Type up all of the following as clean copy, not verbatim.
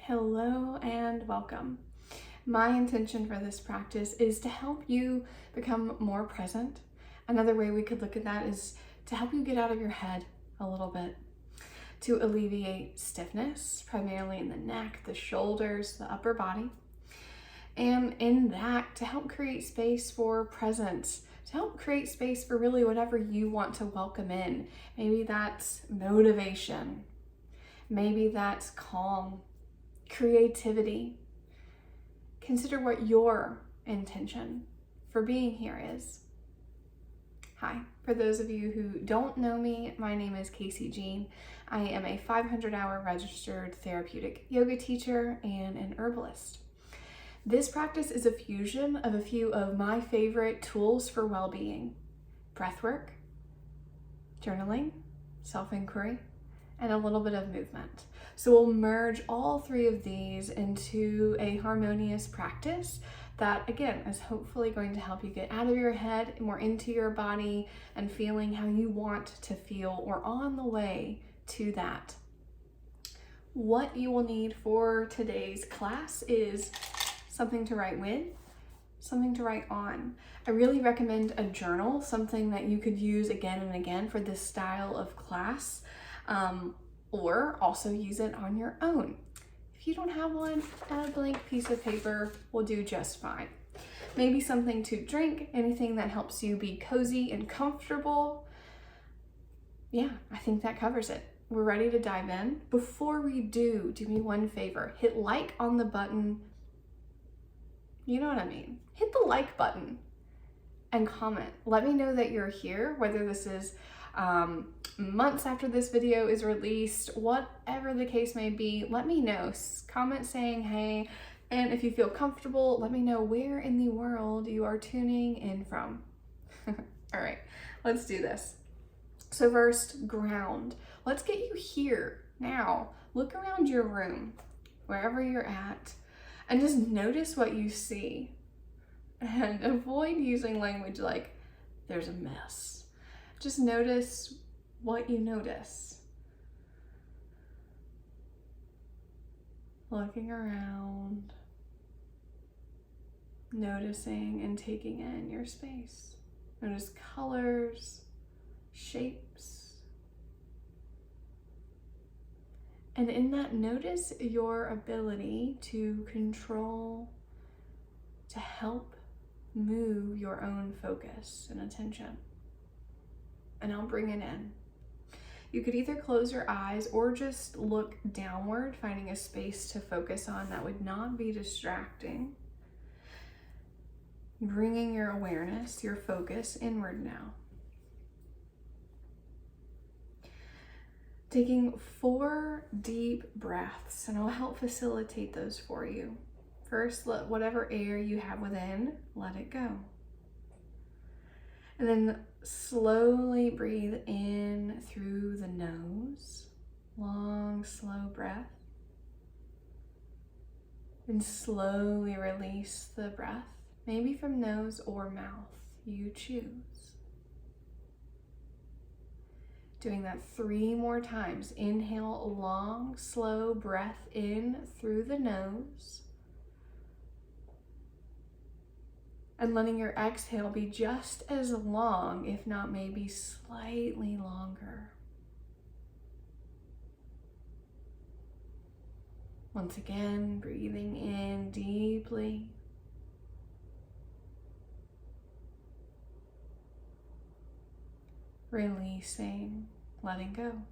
Hello and welcome. My intention for this practice is to help you become more present. Another way we could look at that is to help you get out of your head a little bit, to alleviate stiffness, primarily in the neck, the shoulders, the upper body. And in that, to help create space for presence, to help create space for really whatever you want to welcome in. Maybe that's motivation. Maybe that's calm, creativity. Consider what your intention for being here is. Hi, for those of you who don't know me, my name is Casey Jean. I am a 500-hour registered therapeutic yoga teacher and an herbalist. This practice is a fusion of a few of my favorite tools for well-being: breathwork, journaling, self-inquiry, and a little bit of movement. So we'll merge all three of these into a harmonious practice that, again, is hopefully going to help you get out of your head, more into your body, and feeling how you want to feel or on the way to that. What you will need for today's class is something to write with, something to write on. I really recommend a journal, something that you could use again and again for this style of class. Or also use it on your own. If you don't have one, a blank piece of paper will do just fine. Maybe something to drink, anything that helps you be cozy and comfortable. Yeah, I think that covers it. We're ready to dive in. Before we do me one favor, hit like on the button. You know what I mean? Hit the like button and comment. Let me know that you're here, whether this is months after this video is released, whatever the case may be. Let me know. Comment saying hey, and if you feel comfortable, let me know where in the world you are tuning in from. All right, let's do this. So first, ground. Let's get you here now. Look around your room, wherever you're at, and just notice what you see, and avoid using language like there's a mess. Just notice what you notice. Looking around, noticing and taking in your space. Notice colors, shapes. And in that, notice your ability to control, to help move your own focus and attention. And I'll bring it in. You could either close your eyes or just look downward, finding a space to focus on that would not be distracting. Bringing your awareness, your focus inward now. Taking 4 deep breaths, and I'll help facilitate those for you. First, let whatever air you have within, let it go. And then slowly breathe in through the nose. Long, slow breath. And slowly release the breath, maybe from nose or mouth, you choose. Doing that 3 more times. Inhale a long, slow breath in through the nose. And letting your exhale be just as long, if not maybe slightly longer. Once again, breathing in deeply. Releasing, letting go.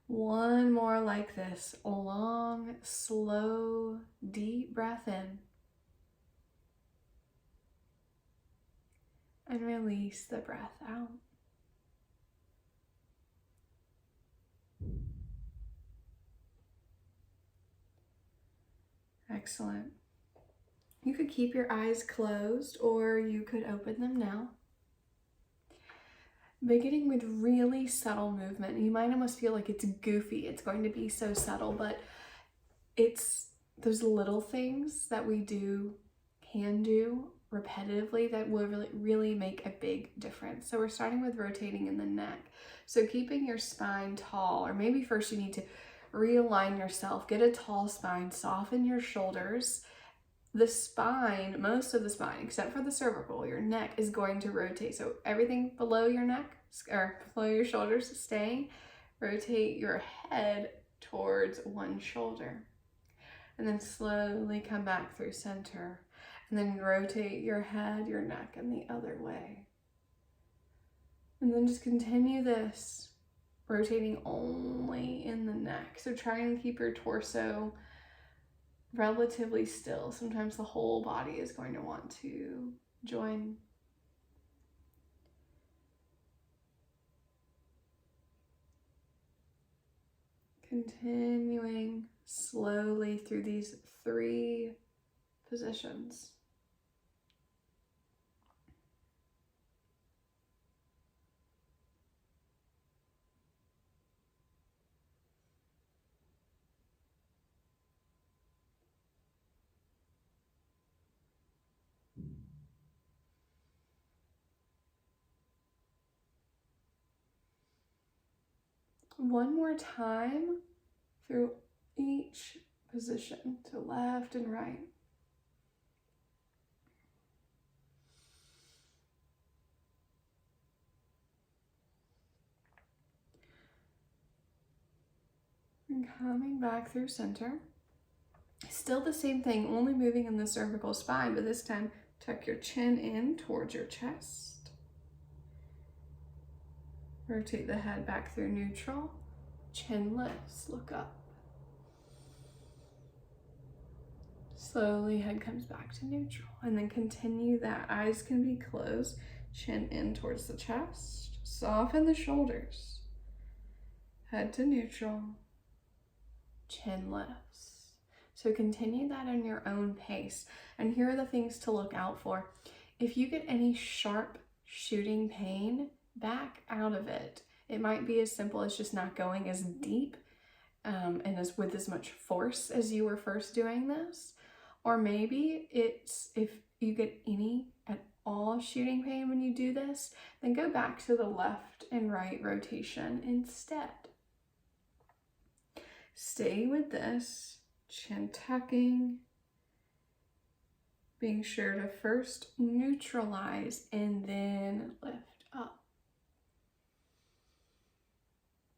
One more like this. A long, slow, deep breath in. And release the breath out. Excellent. You could keep your eyes closed or you could open them now. Beginning with really subtle movement. You might almost feel like it's goofy. It's going to be so subtle, but it's those little things that we can do repetitively that will really make a big difference. So we're starting with rotating in the neck. So keeping your spine tall, or maybe first you need to realign yourself, get a tall spine, soften your shoulders. The spine, most of the spine, except for the cervical, your neck is going to rotate. So everything below your neck, or below your shoulders is staying. Rotate your head towards one shoulder. And then slowly come back through center. And then rotate your head, your neck, in the other way. And then just continue this, rotating only in the neck. So try and keep your torso relatively still. Sometimes the whole body is going to want to join. Continuing slowly through these 3 positions. One more time through each position, to left and right. And coming back through center. Still the same thing, only moving in the cervical spine, but this time tuck your chin in towards your chest. Rotate the head back through neutral. Chin lifts, look up. Slowly, head comes back to neutral. And then continue that. Eyes can be closed. Chin in towards the chest. Soften the shoulders. Head to neutral. Chin lifts. So continue that in your own pace. And here are the things to look out for. If you get any sharp shooting pain, back out of it. It might be as simple as just not going as deep and as with as much force as you were first doing this. Or maybe it's, if you get any at all shooting pain when you do this, then go back to the left and right rotation instead. Stay with this, chin tucking, being sure to first neutralize and then lift up.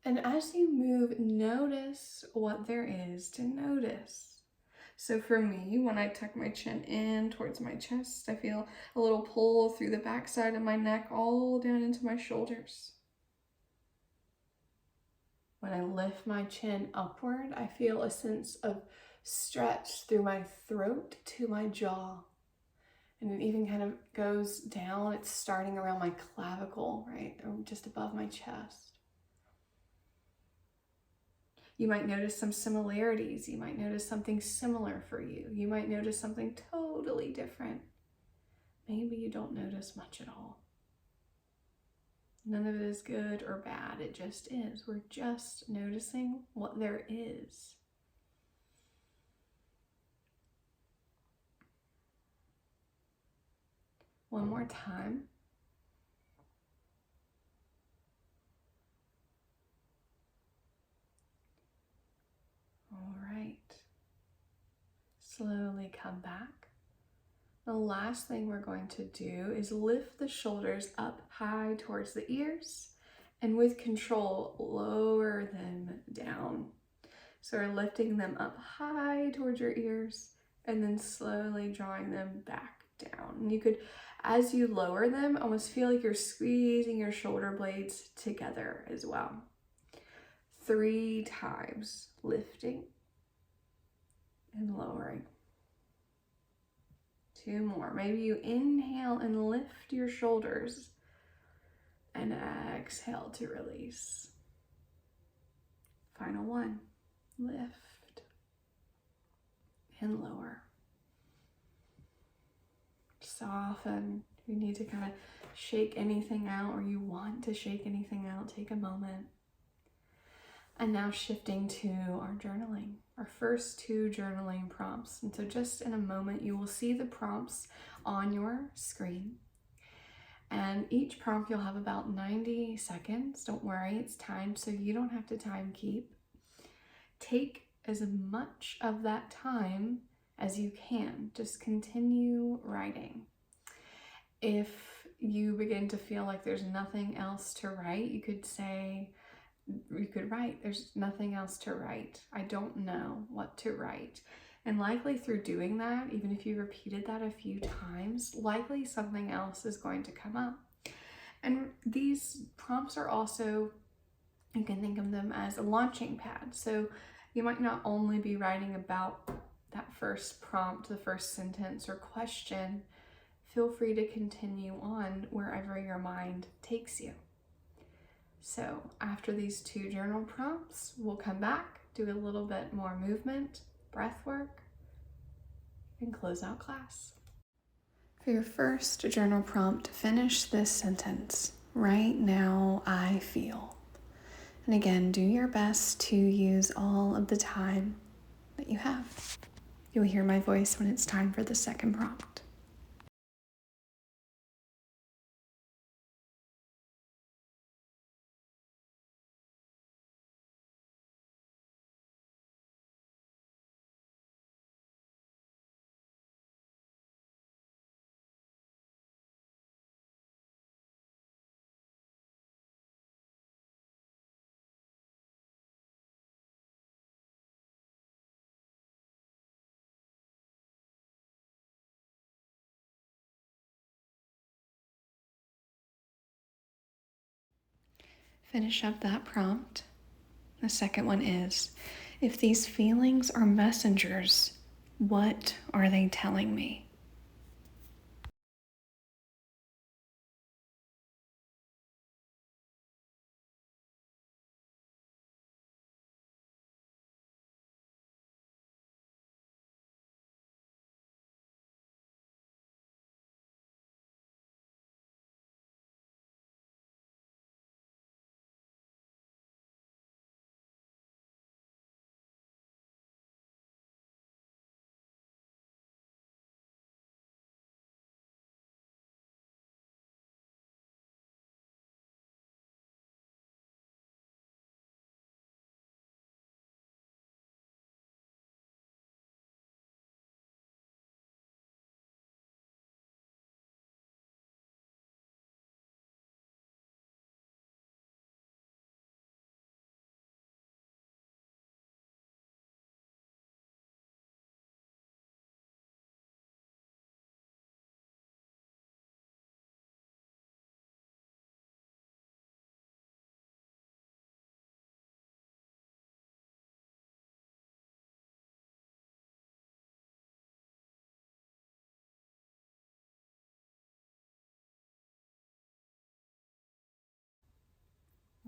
And as you move, notice what there is to notice. So for me, when I tuck my chin in towards my chest, I feel a little pull through the back side of my neck all down into my shoulders. When I lift my chin upward, I feel a sense of stretch through my throat to my jaw. And it even kind of goes down. It's starting around my clavicle, right? Or just above my chest. You might notice some similarities. You might notice something similar for you. You might notice something totally different. Maybe you don't notice much at all. None of it is good or bad. It just is. We're just noticing what there is. One more time. All right. Slowly come back. The last thing we're going to do is lift the shoulders up high towards the ears, and with control, lower them down. So we're lifting them up high towards your ears and then slowly drawing them back down. And you could, as you lower them, almost feel like you're squeezing your shoulder blades together as well. 3 times, lifting and lowering. 2 more. Maybe you inhale and lift your shoulders and exhale to release. Final one. Lift and lower. Soften. If you need to kind of shake anything out, or you want to shake anything out, take a moment. And now shifting to our journaling, our first 2 journaling prompts. And so just in a moment, you will see the prompts on your screen. And each prompt you'll have about 90 seconds. Don't worry, it's timed, so you don't have to time keep. take as much of that time as you can. Just continue writing. If you begin to feel like there's nothing else to write, you could write, there's nothing else to write. I don't know what to write. And likely through doing that, even if you repeated that a few times, likely something else is going to come up. And these prompts are also, you can think of them as a launching pad. So you might not only be writing about that first prompt, the first sentence or question. Feel free to continue on wherever your mind takes you. So after these 2 journal prompts, we'll come back, do a little bit more movement, breath work, and close out class. For your first journal prompt, finish this sentence. Right now, I feel. And again, do your best to use all of the time that you have. You'll hear my voice when it's time for the second prompt. Finish up that prompt. The second one is, if these feelings are messengers, what are they telling me?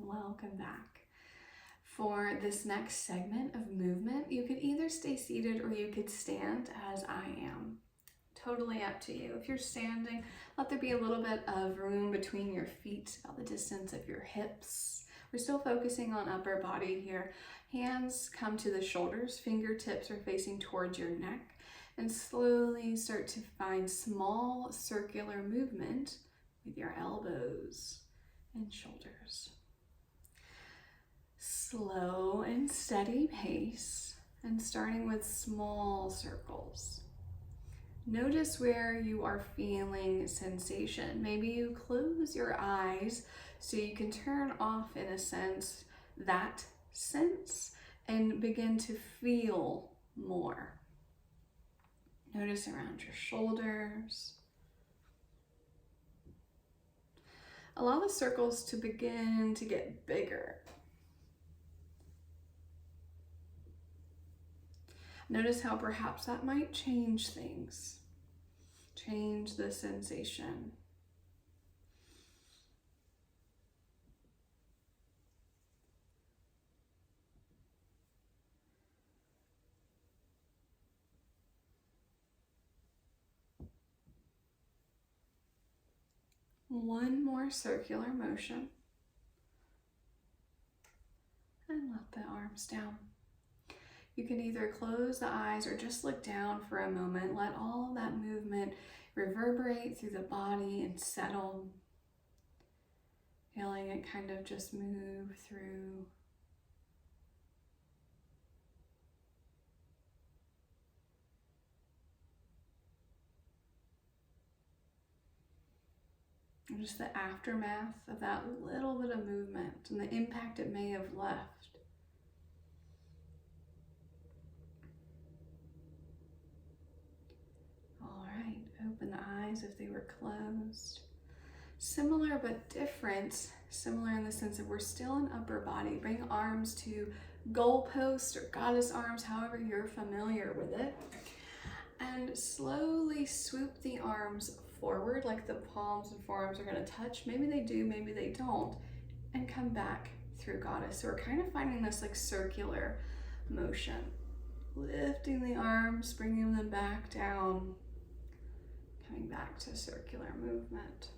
Welcome back. For this next segment of movement, you could either stay seated or you could stand as I am. Totally up to you. If you're standing, let there be a little bit of room between your feet, about the distance of your hips. We're still focusing on upper body here. Hands come to the shoulders, fingertips are facing towards your neck, and slowly start to find small circular movement with your elbows and shoulders. Slow and steady pace, and starting with small circles. Notice where you are feeling sensation. Maybe you close your eyes so you can turn off, in a sense, that sense and begin to feel more. Notice around your shoulders. Allow the circles to begin to get bigger. Notice how perhaps that might change things. Change the sensation. One more circular motion. And let the arms down. You can either close the eyes or just look down for a moment. Let all of that movement reverberate through the body and settle. Feeling it kind of just move through. and just the aftermath of that little bit of movement and the impact it may have left. All right, open the eyes if they were closed. Similar but different. Similar in the sense that we're still in upper body. Bring arms to goalpost or goddess arms, however you're familiar with it. And slowly swoop the arms forward, like the palms and forearms are going to touch. Maybe they do, maybe they don't. And come back through goddess. So we're kind of finding this like circular motion. Lifting the arms, bringing them back down. Coming back to circular movement.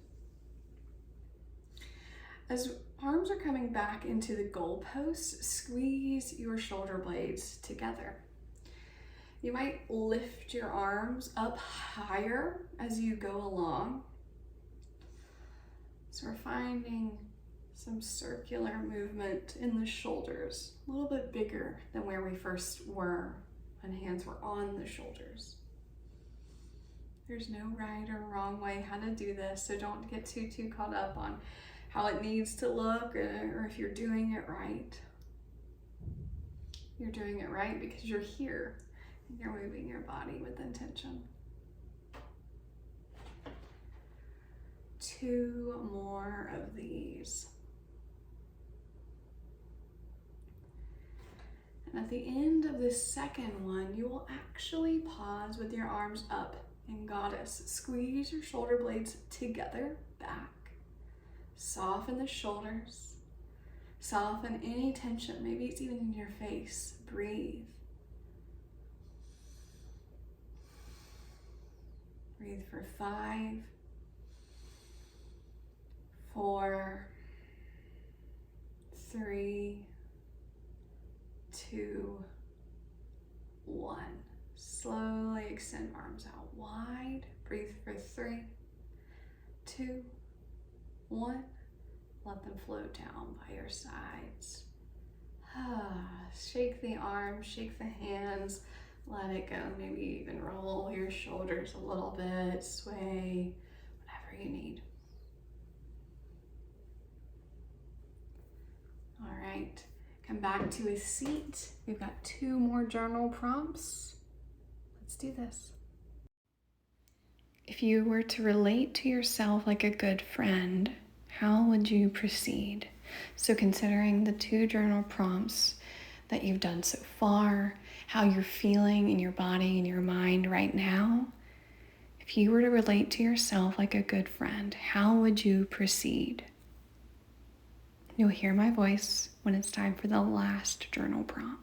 As arms are coming back into the goalposts, squeeze your shoulder blades together. You might lift your arms up higher as you go along. So we're finding some circular movement in the shoulders, a little bit bigger than where we first were when hands were on the shoulders. There's no right or wrong way how to do this, so don't get too caught up on how it needs to look or if you're doing it right. You're doing it right because you're here and you're moving your body with intention. 2 more of these. And at the end of this second one, you will actually pause with your arms up in goddess. Squeeze your shoulder blades together, back. Soften the shoulders. Soften any tension. Maybe it's even in your face. Breathe. Breathe for 5, 4, 3, 2, 1. Slowly extend arms out wide. Breathe for 3, 2, 1. Let them float down by your sides. Shake the arms, shake the hands, let it go. Maybe even roll your shoulders a little bit, sway, whatever you need. All right, come back to a seat. We've got 2 more journal prompts. Let's do this. If you were to relate to yourself like a good friend, how would you proceed? So considering the 2 journal prompts that you've done so far, how you're feeling in your body and your mind right now, if you were to relate to yourself like a good friend, how would you proceed? You'll hear my voice when it's time for the last journal prompt.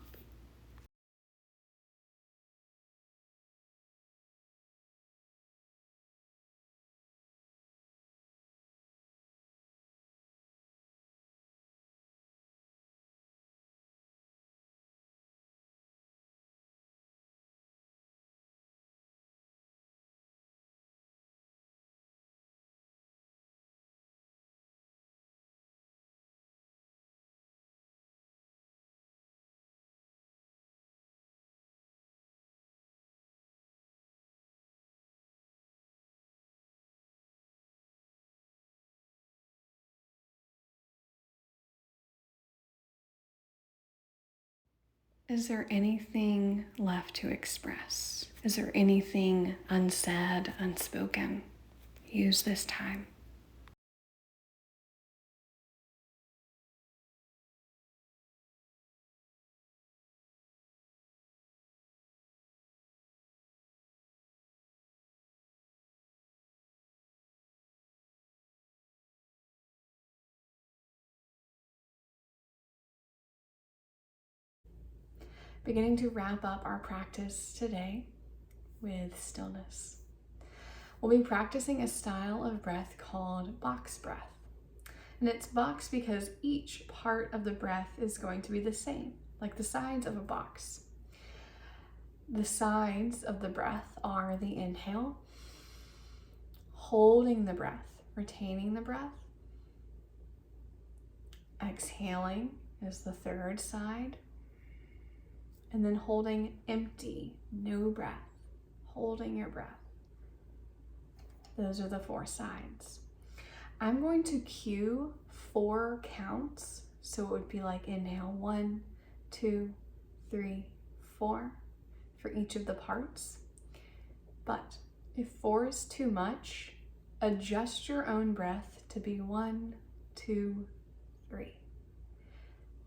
Is there anything left to express? Is there anything unsaid, unspoken? Use this time. Beginning to wrap up our practice today with stillness. We'll be practicing a style of breath called box breath. And it's box because each part of the breath is going to be the same, like the sides of a box. The sides of the breath are the inhale, holding the breath, retaining the breath. Exhaling is the third side. And then holding empty, no breath, holding your breath. Those are the 4 sides. I'm going to cue 4 counts. So it would be like inhale 1, 2, 3, 4 for each of the parts. But if 4 is too much, adjust your own breath to be 1, 2, 3.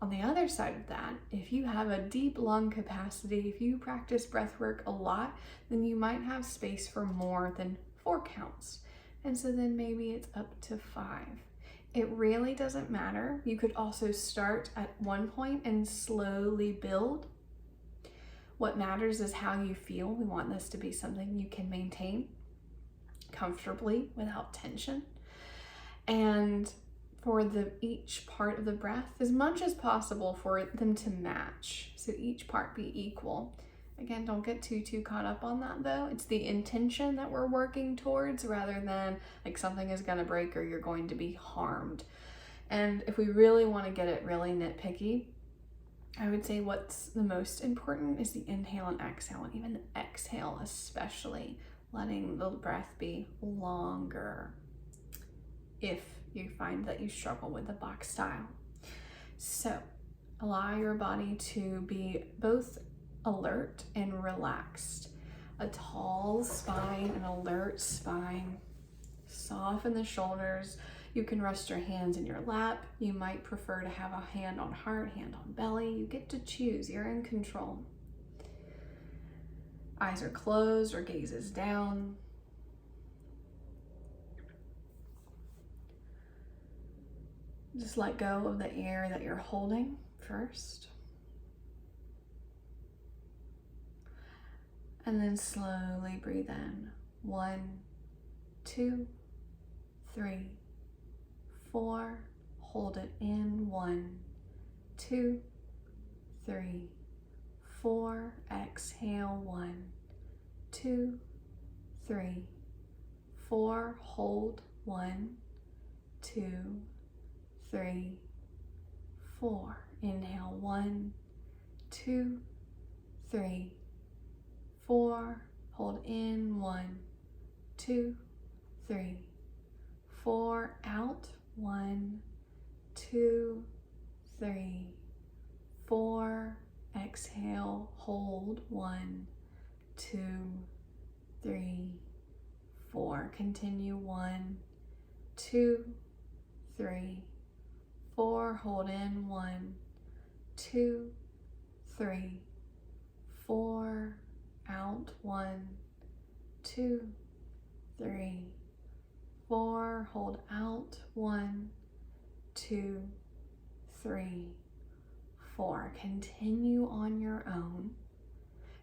On the other side of that, if you have a deep lung capacity, if you practice breath work a lot, then you might have space for more than 4 counts. And so then maybe it's up to 5. It really doesn't matter. You could also start at one point and slowly build. What matters is how you feel. We want this to be something you can maintain comfortably without tension. And for each part of the breath, as much as possible for them to match. So each part be equal. Again, don't get too caught up on that though. It's the intention that we're working towards rather than like something is gonna break or you're going to be harmed. And if we really want to get it really nitpicky, I would say what's the most important is the inhale and exhale, and even the exhale especially, letting the breath be longer if you find that you struggle with the box style. So allow your body to be both alert and relaxed. A tall spine, an alert spine. Soften the shoulders. You can rest your hands in your lap. You might prefer to have a hand on heart, hand on belly. You get to choose. You're in control. Eyes are closed or gaze is down. Just let go of the air that you're holding first. And then slowly breathe in. 1, 2, 3, 4. Hold it in. 1, 2, 3, 4. Exhale. 1, 2, 3, 4. Hold. 1, 2, 3, 4. Inhale. 1, 2, 3, 4. Hold in. 1, 2, 3, 4. Out. 1, 2, 3, 4. Exhale. Hold. 1, 2, 3, 4. Continue. 1, 2, 3, 4. Hold in. 1, 2, 3, 4. Out. 1, 2, 3, 4. Hold out. 1, 2, 3, 4. Continue on your own.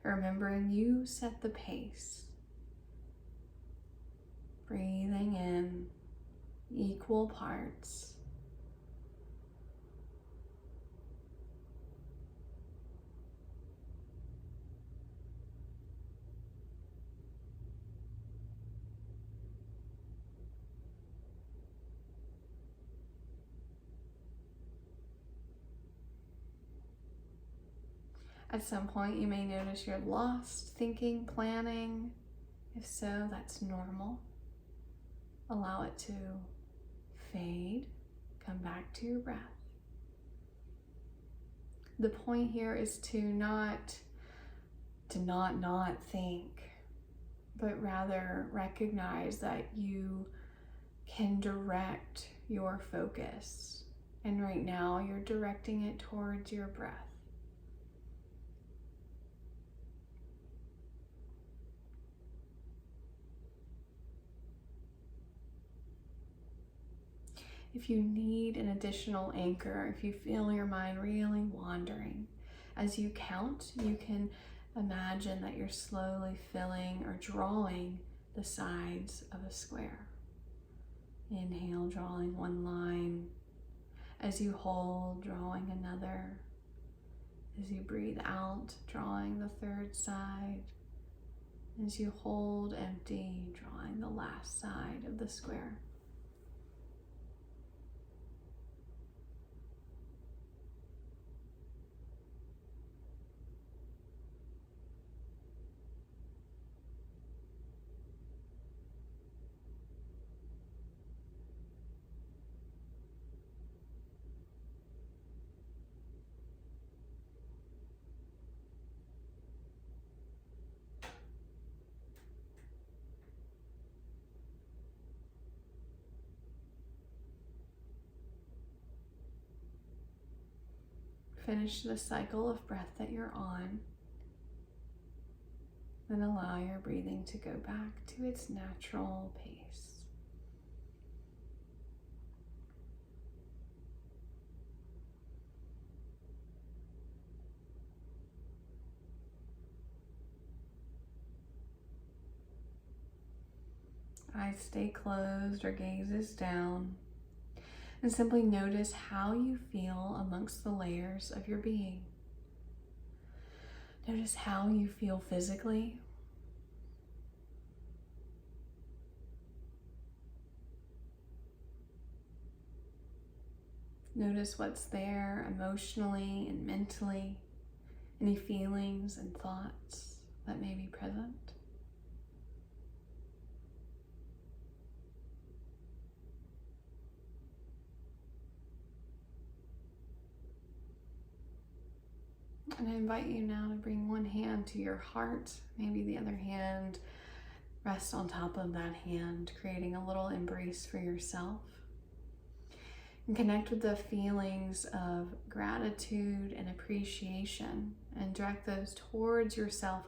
Remembering you set the pace. Breathing in equal parts. At some point, you may notice you're lost, thinking, planning. If so, that's normal. Allow it to fade. Come back to your breath. The point here is to not think, but rather recognize that you can direct your focus. And right now, you're directing it towards your breath. If you need an additional anchor, if you feel your mind really wandering, as you count, you can imagine that you're slowly filling or drawing the sides of a square. Inhale, drawing one line. As you hold, drawing another. As you breathe out, drawing the third side. As you hold empty, drawing the last side of the square. finish the cycle of breath that you're on, then allow your breathing to go back to its natural pace. Eyes stay closed or gazes down, and simply notice how you feel amongst the layers of your being. Notice how you feel physically. Notice what's there emotionally and mentally, any feelings and thoughts that may be present. And I invite you now to bring one hand to your heart, maybe the other hand rest on top of that hand, creating a little embrace for yourself. And connect with the feelings of gratitude and appreciation and direct those towards yourself.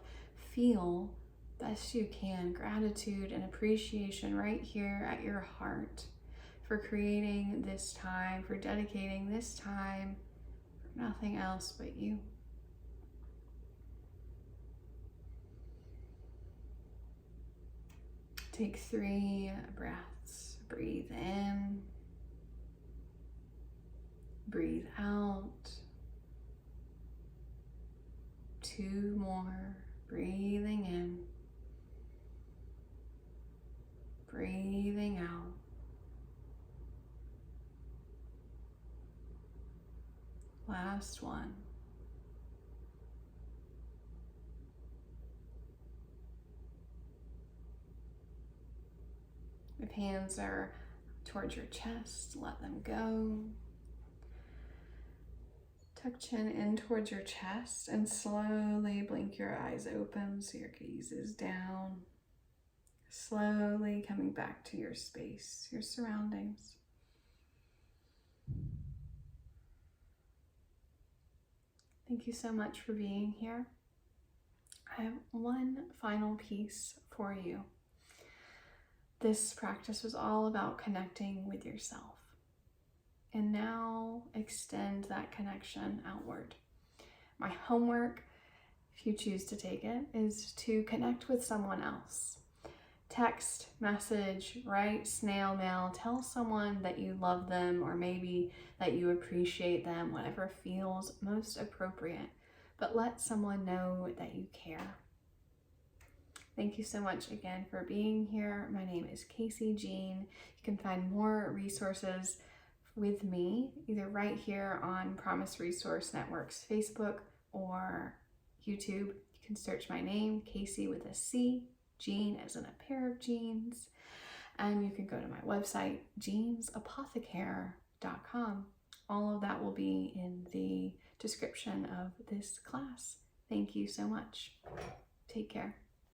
Feel best you can gratitude and appreciation right here at your heart for creating this time, for dedicating this time for nothing else but you. Take 3 breaths. Breathe in. Breathe out. 2 more. Breathing in. Breathing out. Last one. If hands are towards your chest, let them go. Tuck chin in towards your chest and slowly blink your eyes open so your gaze is down. Slowly coming back to your space, your surroundings. Thank you so much for being here. I have one final piece for you. This practice was all about connecting with yourself. And now extend that connection outward. My homework, if you choose to take it, is to connect with someone else. Text, message, write, snail mail, tell someone that you love them or maybe that you appreciate them, whatever feels most appropriate. But let someone know that you care. Thank you so much again for being here. My name is Casey Jean. You can find more resources with me either right here on Promise Resource Network's Facebook or YouTube. You can search my name, Casey with a C, Jean as in a pair of jeans, and you can go to my website, jeansapothecare.com. All of that will be in the description of this class. Thank you so much. Take care.